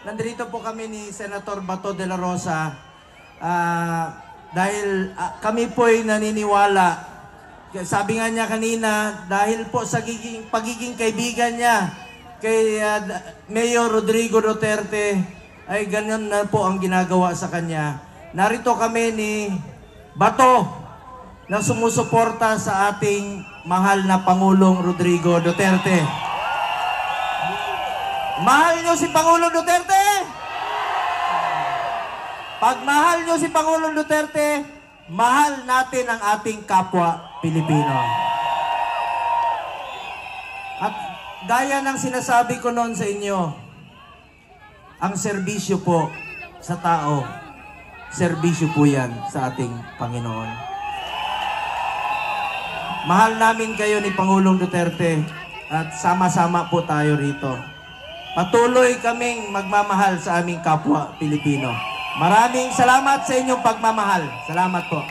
nandito po kami ni Senator Bato de la Rosa dahil kami po ay naniniwala. Sabi nga niya kanina, dahil po sa pagiging kaibigan niya kay Mayor Rodrigo Duterte, ay ganyan na po ang ginagawa sa kanya. Narito kami ni Bato na sumusuporta sa ating mahal na Pangulong Rodrigo Duterte. Mahal nyo si Pangulong Duterte? Pag mahal nyo si Pangulong Duterte, mahal natin ang ating kapwa Pilipino. At gaya ng sinasabi ko noon sa inyo, ang serbisyo po sa tao, serbisyo po yan sa ating Panginoon. Mahal namin kayo ni Pangulong Duterte at sama-sama po tayo rito. Patuloy kaming magmamahal sa aming kapwa Pilipino. Maraming salamat sa inyong pagmamahal. Salamat po.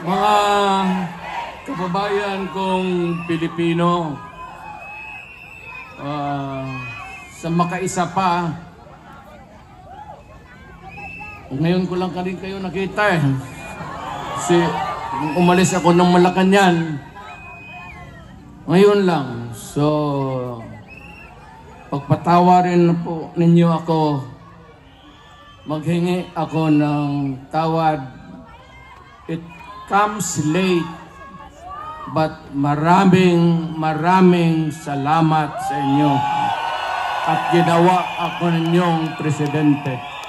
Mga kababayan kong Pilipino, sa makaisa pa, ngayon ko lang rin kayo nakita kasi umalis ako ng Malacanang ngayon lang. So pagpatawarin po ninyo ako, maghingi ako ng tawad. It comes late, but maraming salamat sa inyo at ginawa ako ninyong presidente.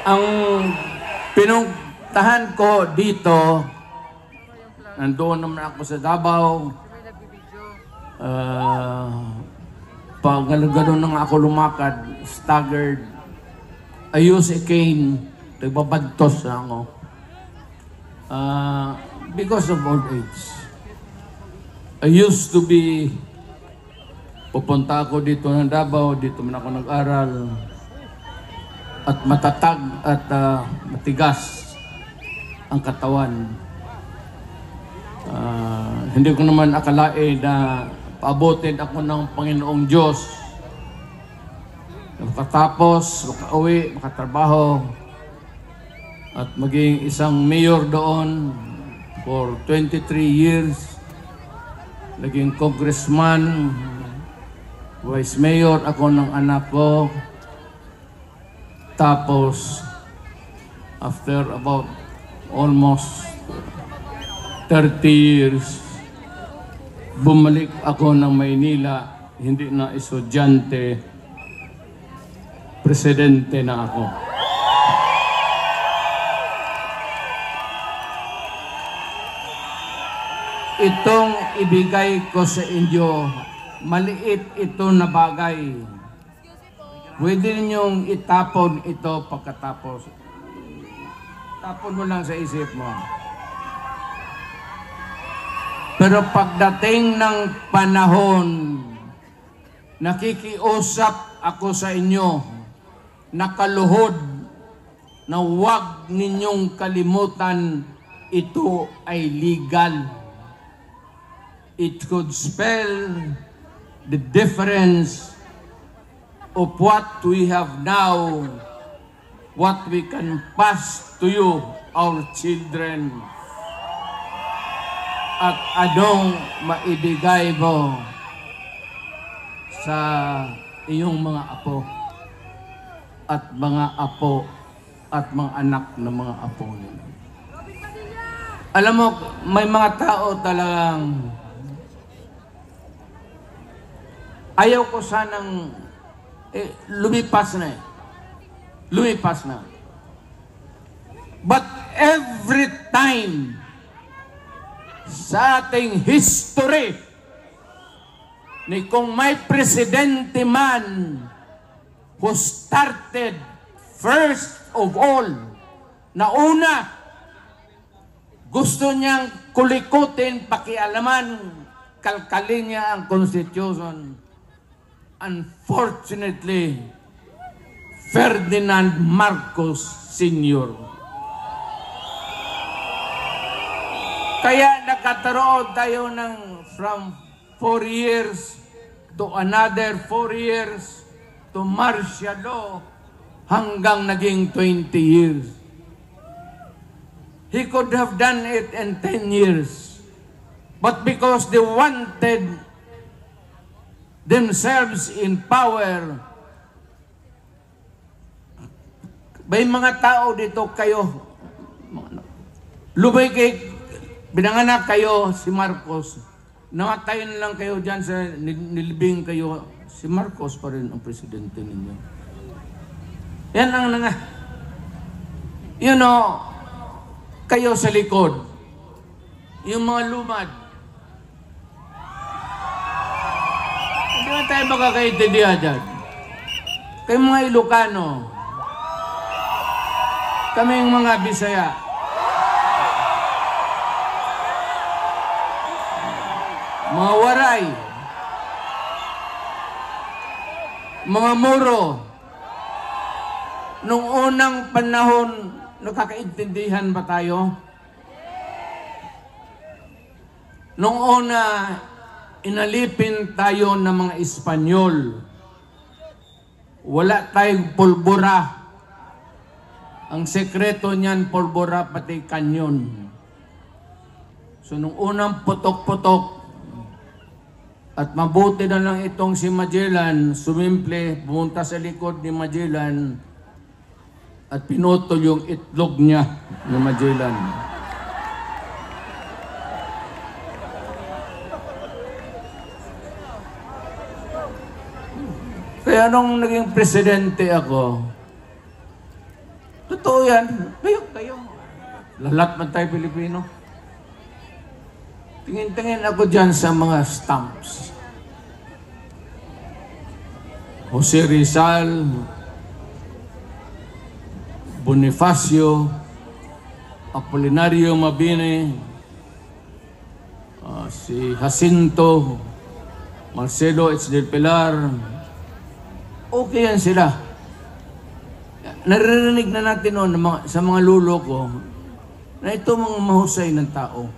Ang pinuntahan ko dito, nandoon naman ako sa Davao. Pag gano'n nang ako lumakad, staggered, I use a cane, nagbabagtos na ako. Because of old age. I used to be, pupunta ako dito ng Davao, dito man ako nag-aral. At matatag at matigas ang katawan. Hindi ko naman akalain na paabutin ako ng Panginoong Diyos. Makatapos, makauwi, makatrabaho, at maging isang mayor doon for 23 years. Naging congressman, vice mayor ako ng anak ko. Tapos, after about almost 30 years, bumalik ako ng Maynila, hindi na estudyante, presidente na ako. Itong ibigay ko sa inyo, maliit ito na bagay. Pwede ninyong itapon ito pagkatapos. Tapon mo lang sa isip mo. Pero pagdating ng panahon, nakikiusap ako sa inyo, nakaluhod, na huwag ninyong kalimutan, ito ay legal. It could spell the difference of what we have now, what we can pass to you, our children, at anong maibigay mo sa iyong mga apo at mga anak ng mga apo nila. Alam mo, may mga tao talagang Ayaw ko sanang lumipas na eh. Lumipas na. But every time sa ating history ni kung may presidente man who started first of all, na una, gusto niyang kulikutin, pakialaman, kalkalin niya ang Constitution. Unfortunately, Ferdinand Marcos Sr. Kaya nakataroon tayo ng from 4 years to another 4 years to martial law hanggang naging 20 years. He could have done it in 10 years. But because they wanted themselves in power, may mga tao dito kayo, lumikik, binanganak kayo si Marcos, namatay na lang kayo dyan sa nilibing kayo, si Marcos pa rin ang presidente ninyo. Yan ang kayo sa likod, yung mga lumad. Hindi na tayo makakaintindihan dyan. Kayo mga Ilocano, kaming mga Bisaya, mga Waray, mga Moro, nung unang panahon, nakakaintindihan ba tayo? Nung una, inalipin tayo ng mga Espanyol. Wala tayong pulbura. Ang sekreto niyan, pulbura pati kanyon. So nung unang putok-putok, at mabuti na lang itong si Magellan, sumimple, pumunta sa likod ni Magellan at pinutol yung itlog niya ni Magellan. Kaya nung naging presidente ako, totoo yan, kayo. Lahat man tayo Pilipino. Tingin-tingin ako dyan sa mga stamps. Jose Rizal, Bonifacio, Apolinario Mabini, si Jacinto, Marcelo H. del Pilar. Okay yan sila. Naririnig na natin noon sa mga lulo ko na ito mga mahusay ng tao.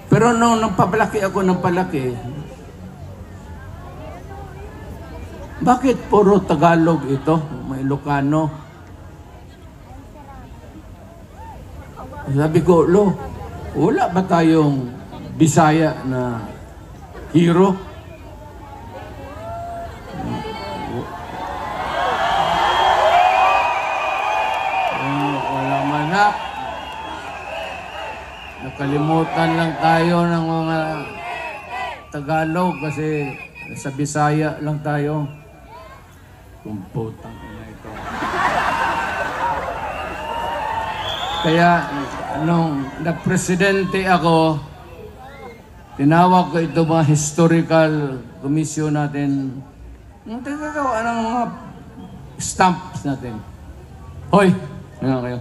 Pero nung nagpapalaki ako ng palaki, bakit puro Tagalog ito, may Ilocano? Sabi ko, wala ba tayong Bisaya na hero? Wala manak. Nakalimutan lang tayo ng mga Tagalog kasi sa Bisaya lang tayo. Kumputang na ito. Kaya nung nagpresidente ako, tinawag ko ito mga historical commission natin. Nung tagagawa ng mga stamps natin. Hoy! Ngayon kayo.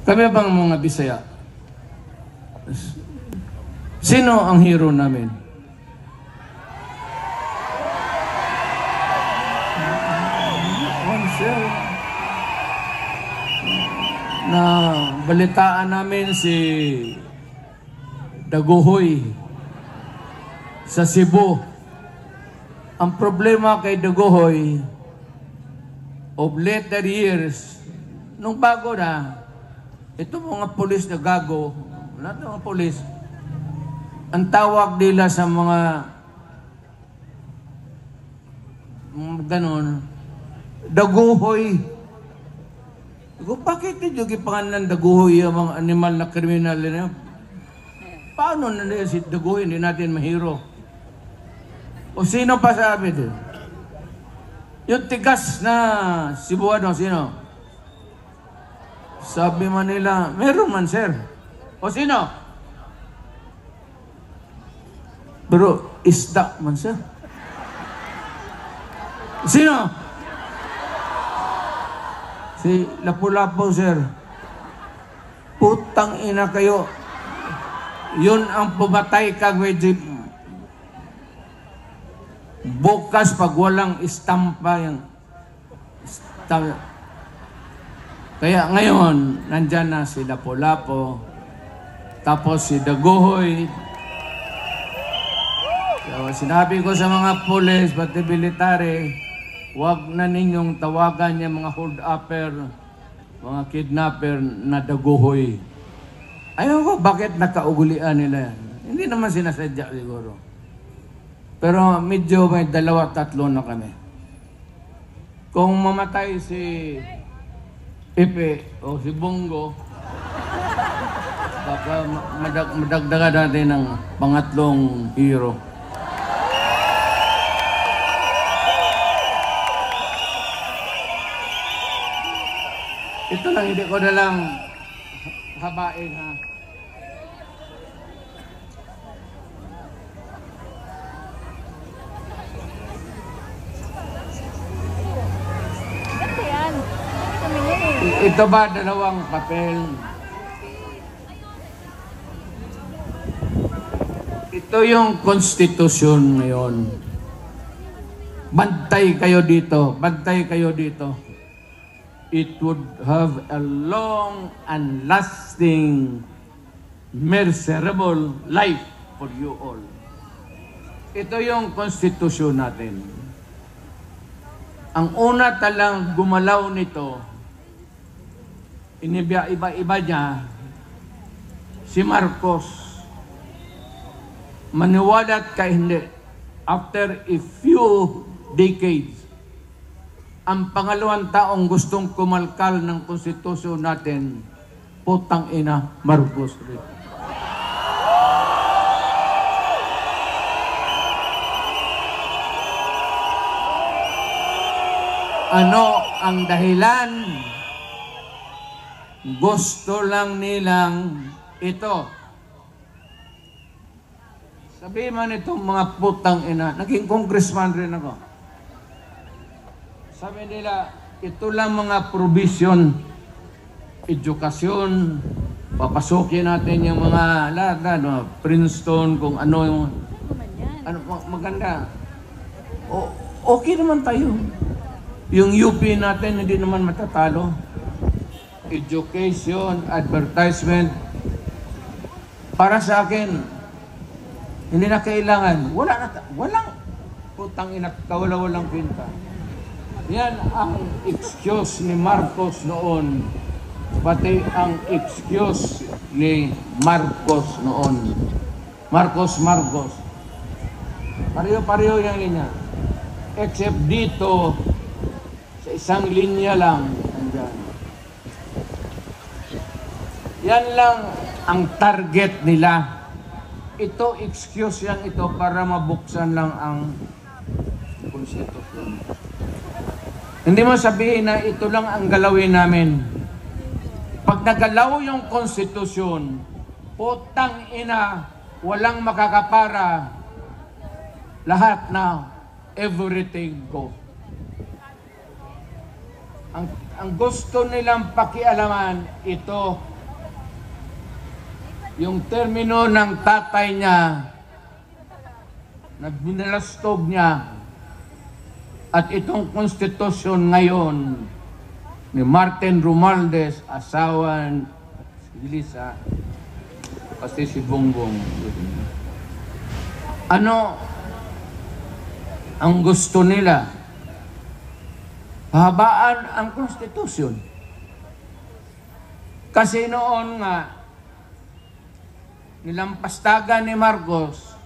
Kami bang mga Bisaya? Sino ang hero namin? Na balitaan namin si Daguhoy sa Cebu. Ang problema kay Daguhoy, of later years, nung bago na, ito mga pulis na gago, lahat ng mga pulis, ang tawag nila sa mga ganon, Daguhoy. Kung bakit ninyo gipangalan daguhoy ang mga animal na kriminal na yun? Paano na nila si daguhoy, hindi natin mahiro? O sino pa sabi din? Yung tigas na Cebuano, sino? Sabi man nila, meron man sir. O sino? Pero isda man sir. Sino? Si Lapu-Lapu, sir. Putang ina kayo. Yun ang pumatay kag medyo bukas pag walang istampa yung Kaya ngayon, nandyan na si Lapu-Lapu, tapos si Daguhoy. So, sinabi ko sa mga pulis, pati military, huwag na ninyong tawagan yung mga hold-upper, mga kidnapper na Daguhoy. Ayaw ko, bakit nakaugulian nila yan? Hindi naman sinasadya siguro. Pero medyo may 2-3 na kami. Kung mamatay si Ipe o si Bongo, baka madagdagan natin ng pangatlong hero. Ito lang, hindi ko na lang habain ha. Ito ba dalawang papel? Ito yung konstitusyon ngayon. Bantay kayo dito. Bantay kayo dito. It would have a long and lasting, miserable life for you all. Ito yung konstitusyon natin. Ang una talang gumalaw nito, iba-iba niya, si Marcos. Maniwalat ka hindi, after a few decades, ang pangalawang taong gustong kumalkal ng konstitusyon natin, putang ina, Marcos rin. Ano ang dahilan? Gusto lang nilang ito. Sabi man itong mga putang ina, naging congressman rin ako. Sabi nila, ito lang mga provision, edukasyon, papasukin natin yung mga lahat, Princeton, kung ano yung, ano, maganda. Okay naman tayo. Yung UP natin, hindi naman matatalo. Education, advertisement. Para sa akin, hindi na kailangan. Walang putang ina, walang pinta. Yan ang excuse ni Marcos noon. Pati ang excuse ni Marcos noon. Marcos. Pareho yung linya. Except dito, sa isang linya lang. Andyan. Yan lang ang target nila. Ito, excuse yan ito para mabuksan lang ang konstitusyon. Hindi mo sabihin na ito lang ang galawin namin. Pag nagalaw yung konstitusyon, putang ina, walang makakapara, lahat na, everything go. Ang gusto nilang pakialaman, ito, yung termino ng tatay niya, na binalastog niya, at itong konstitusyon ngayon ni Martin Romualdez, asawa si Lisa, pati si Bongbong. Ano ang gusto nila? Pahabaan ang konstitusyon. Kasi noon nga, nilampastagan ni Marcos,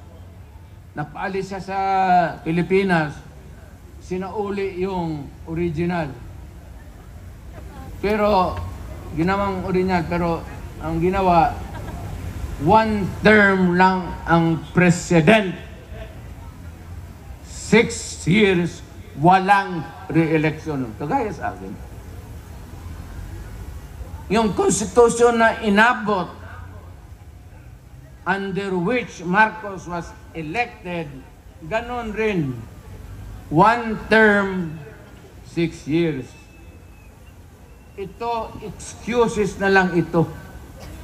napaalis siya sa Pilipinas, sinauli yung original. Pero, ginawang original, pero ang ginawa, 1 term lang ang president. 6 years, walang re-election. Kagaya sa akin. Yung konstitusyon na inabot, under which Marcos was elected, ganon rin. 1 term, 6 years. Ito, excuses na lang ito.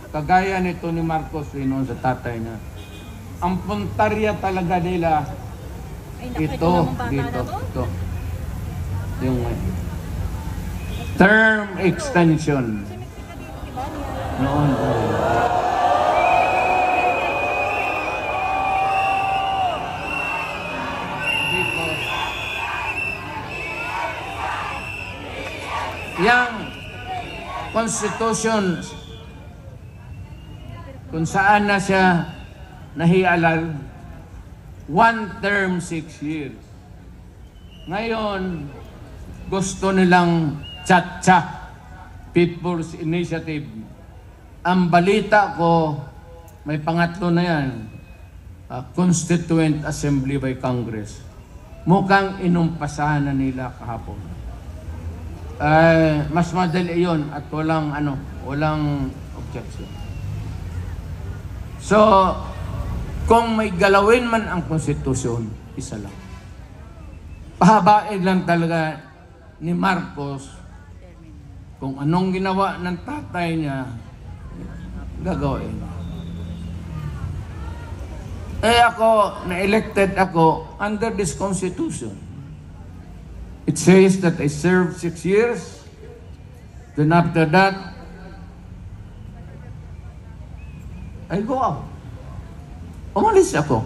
Kagaya nito ni Marcos noon sa tatay niya. Ang puntarya talaga nila, ito, dito, ito. Yung term extension. Noon. Dito. Yang Constitution kung saan na siya nahialal, 1 term, 6 years. Ngayon, gusto nilang tsa-tsa, People's Initiative. Ang balita ko, may pangatlo na yan, Constituent Assembly by Congress. Mukhang inumpasahan na nila kahapon. Mas madali yun at walang objection. So, kung may galawin man ang konstitusyon, isa lang. Pahabain lang talaga ni Marcos kung anong ginawa ng tatay niya, gagawin. Ako, na-elected ako under this constitution. It says that I served 6 years, then after that, I go out. Umalis ako.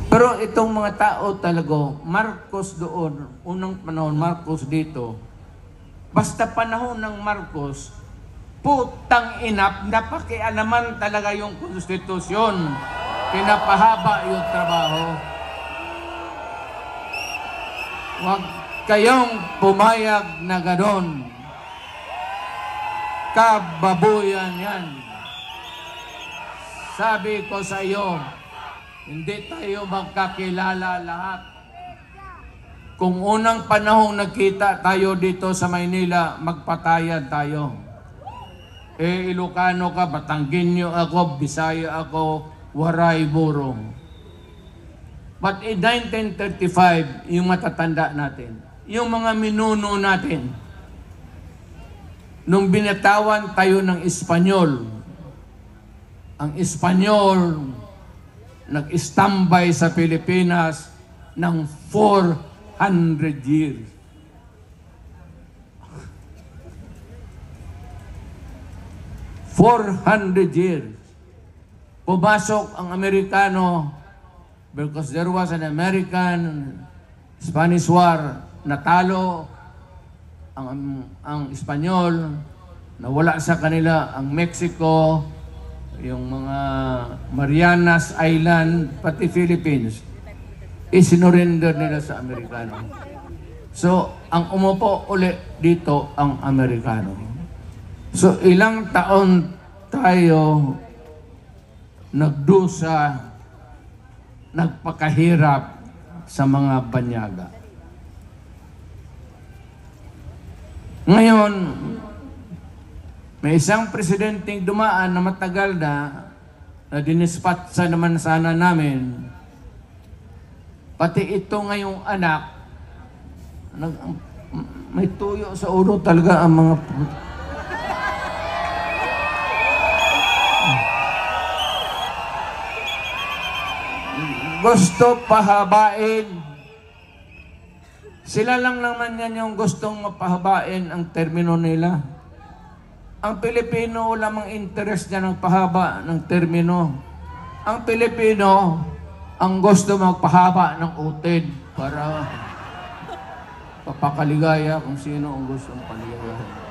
Pero itong mga tao talaga, Marcos doon, unang panahon, Marcos dito, basta panahon ng Marcos, putang ina, napakialaman talaga yung konstitusyon. Pinapahaba yung trabaho. Huwag kayong pumayag na ganon. Kababuyan yan. Sabi ko sa iyo, hindi tayo magkakilala lahat. Kung unang panahong nagkita tayo dito sa Maynila, magpatayan tayo. Ilocano ka, Batanggenyo ako, Bisaya ako, Waray, Burong. But in 1935, yung matatanda natin, yung mga minuno natin, nung binatawan tayo ng Espanyol, ang Espanyol nag-istambay sa Pilipinas ng 400 years. Pumasok ang Amerikano because there was an American-Spanish War. Natalo ang Espanyol, nawala sa kanila ang Mexico, yung mga Marianas Island, pati Philippines, isinurrender nila sa Amerikano. So, ang umupo uli dito ang Amerikano. So, ilang taon tayo nagdusa, nagpakahirap sa mga banyaga. Ngayon, may isang presidenteng dumaan na matagal na dinispat sa naman sana namin. Pati ito ngayong anak, may tuyo sa ulo talaga ang mga... Gusto pahabain. Sila lang naman yan yung gustong mapahabain ang termino nila. Ang Pilipino, lamang interest niya ng pahaba ng termino. Ang Pilipino, ang gusto magpahaba ng utid para papakaligaya kung sino ang gusto ng paligaya.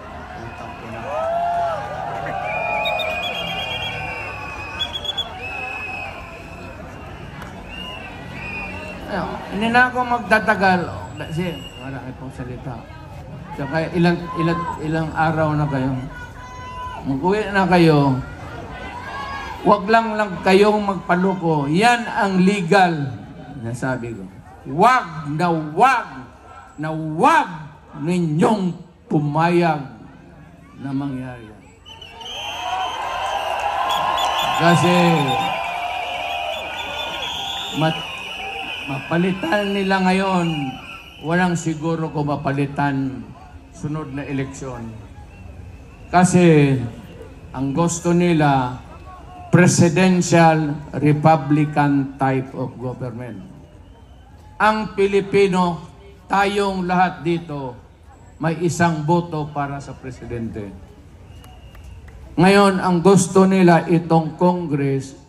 Hindi na ako magtatagal kasi Marami pong salita. Tsaka ilang araw na kayo. Mag-uwi na kayo. Huwag lang kayong magpaluko. Yan ang legal. Nasabi ko. Huwag ninyong pumayag na mangyari yan. Kasi mapalitan nila ngayon, walang siguro kung mapalitan sunod na eleksyon. Kasi ang gusto nila, presidential Republican type of government. Ang Pilipino, tayong lahat dito, may isang boto para sa presidente. Ngayon, ang gusto nila itong Congress,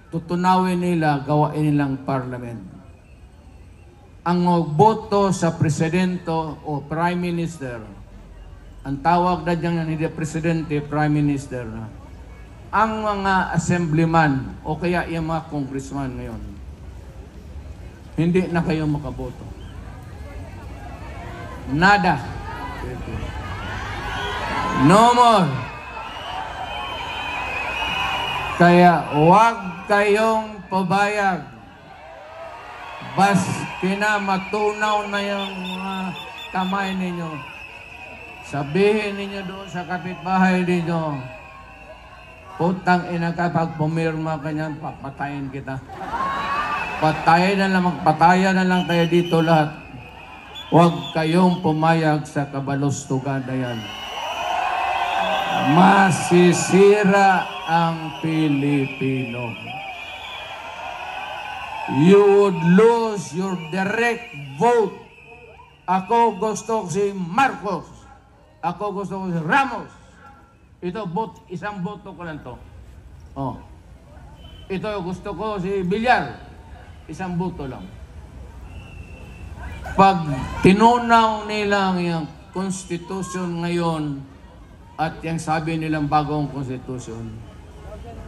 tutunawin nila, gawain nilang parliament. Ang boto sa presidente o prime minister, ang tawag na dyan hindi presidente, prime minister na. Ang mga assemblyman o kaya yung mga congressman ngayon, hindi na kayo makaboto. Nada. No more. Kaya huwag kayong pabayag. Bas pinamatunaw na yung mga kamay ninyo. Sabihin ninyo doon sa kapitbahay ninyo, putang ina ka, pag pumirma ka niyan, papatayin kita. Magpatayan na lang tayo dito lahat. Huwag kayong pumayag sa kabalustugan na yan. Masisira ang Pilipino. You would lose your direct vote. Ako gusto ko si Marcos. Ako gusto ko si Ramos. Ito, isang boto ko lang to. Oh. Ito, gusto ko si Villar. Isang boto lang. Pag tinunaw nila yung constitution ngayon at yung sabi nilang bagong constitution,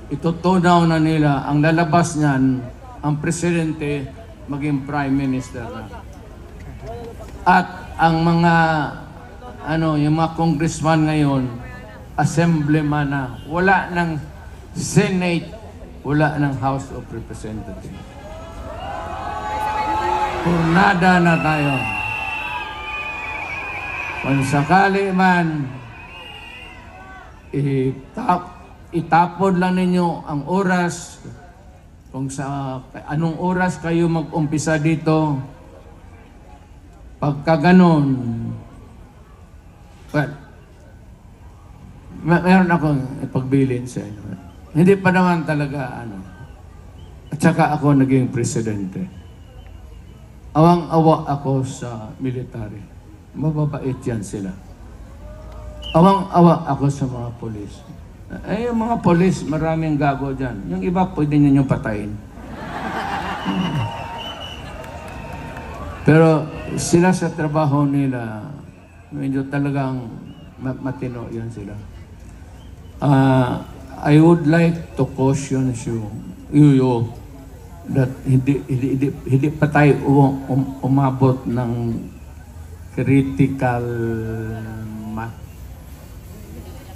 itutunaw na nila, ang lalabas niyan, ang presidente maging prime minister na. At ang mga yung mga congressman ngayon, assemblyman na, wala ng Senate, wala ng House of Representatives. Turnada na tayo. Kung sakali man, itapon lang ninyo ang oras, kung sa anong oras kayo mag-umpisa dito, pagka ganon, meron akong ipagbilin sa inyo. Hindi pa naman talaga At saka ako naging presidente. Awang-awa ako sa military. Mababait yan sila. Awang-awa ako sa mga polis. Yung mga polis, maraming gago dyan. Yung iba, pwede ninyong patayin. Pero sila sa trabaho nila, medyo talagang matino yan sila. I would like to caution you that hindi pa tayo umabot ng critical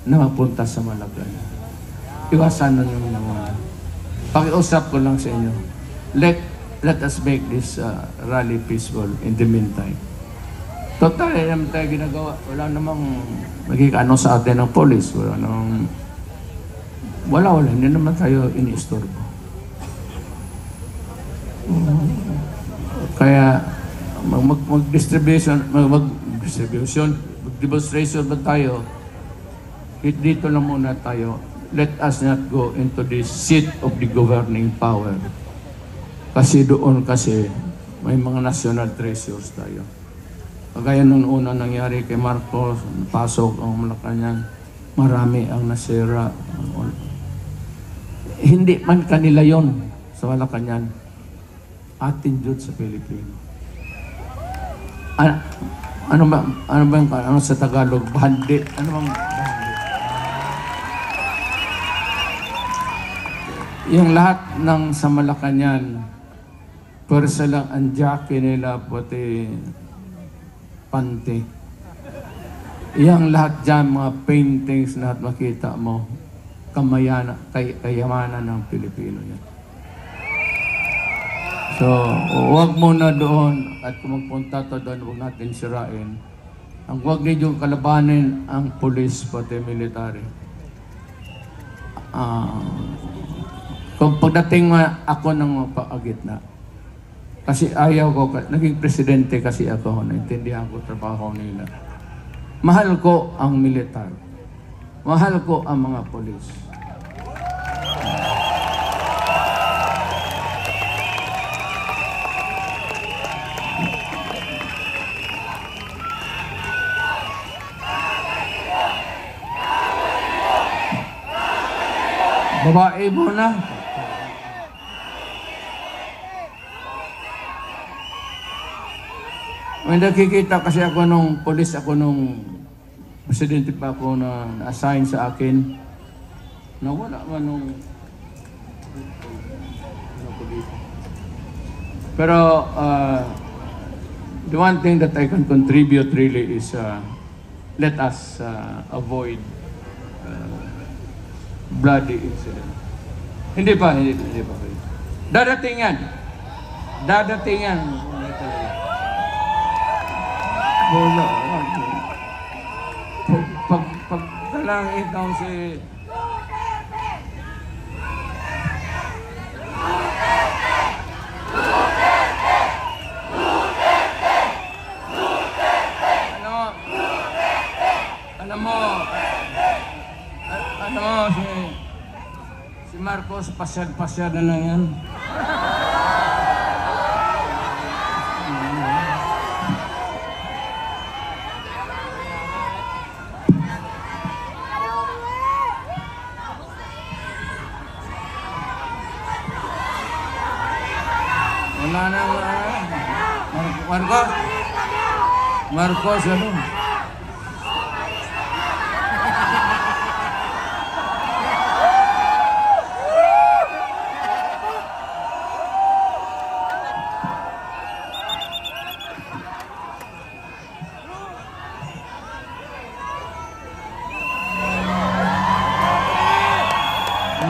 na mapunta sa Malacanang. Iwasan na naman naman. Pakiusap ko lang sa inyo. Let us make this rally peaceful in the meantime. Total, naman tayo ginagawa. Wala namang magkikano sa atin ng polis. Wala. Hindi naman tayo iniistorbo. Kaya, mag-demonstration ba tayo? Dito lang muna tayo. Let us not go into the seat of the governing power. Kasi doon may mga national treasures tayo. Kagaya nung una nangyari kay Marcos, pasok ang Malacanang, marami ang nasira. Hindi man kanila yon sa Malacanang. Atin Diyos sa Pilipino. Ano sa Tagalog? Bandi. Ano bang bandi? Yung lahat ng sa Malacanang, Pwersa lang ang jockey nila, pati panty. Iyang lahat dyan, mga paintings, lahat makita mo, kayamanan ng Pilipino yan. So, huwag mo na doon, at kung magpunta to doon, huwag natin sirain. Ang huwag niyo kalabanin ang pulis, pati military. Kung pagdating ako ng paagitna, kasi ayaw ko, naging presidente kasi ako, naintindihan ko trabaho nila. Mahal ko ang militar. Mahal ko ang mga polis. Babae mo na. May nakikita kasi ako nung polis, ako nung presidente pa ako na na-assign sa akin. Nawala man nung pero the one thing that I can contribute really is let us avoid bloody incident. Hindi pa. Dadating yan. Wala. Pag talang ikaw si Alam mo, si Marcos, pasyal na lang yan. Wala na, Marcos, ano?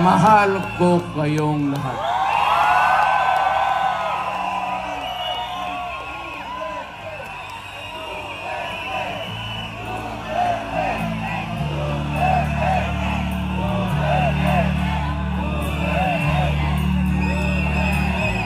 Mahal ko kayong lahat.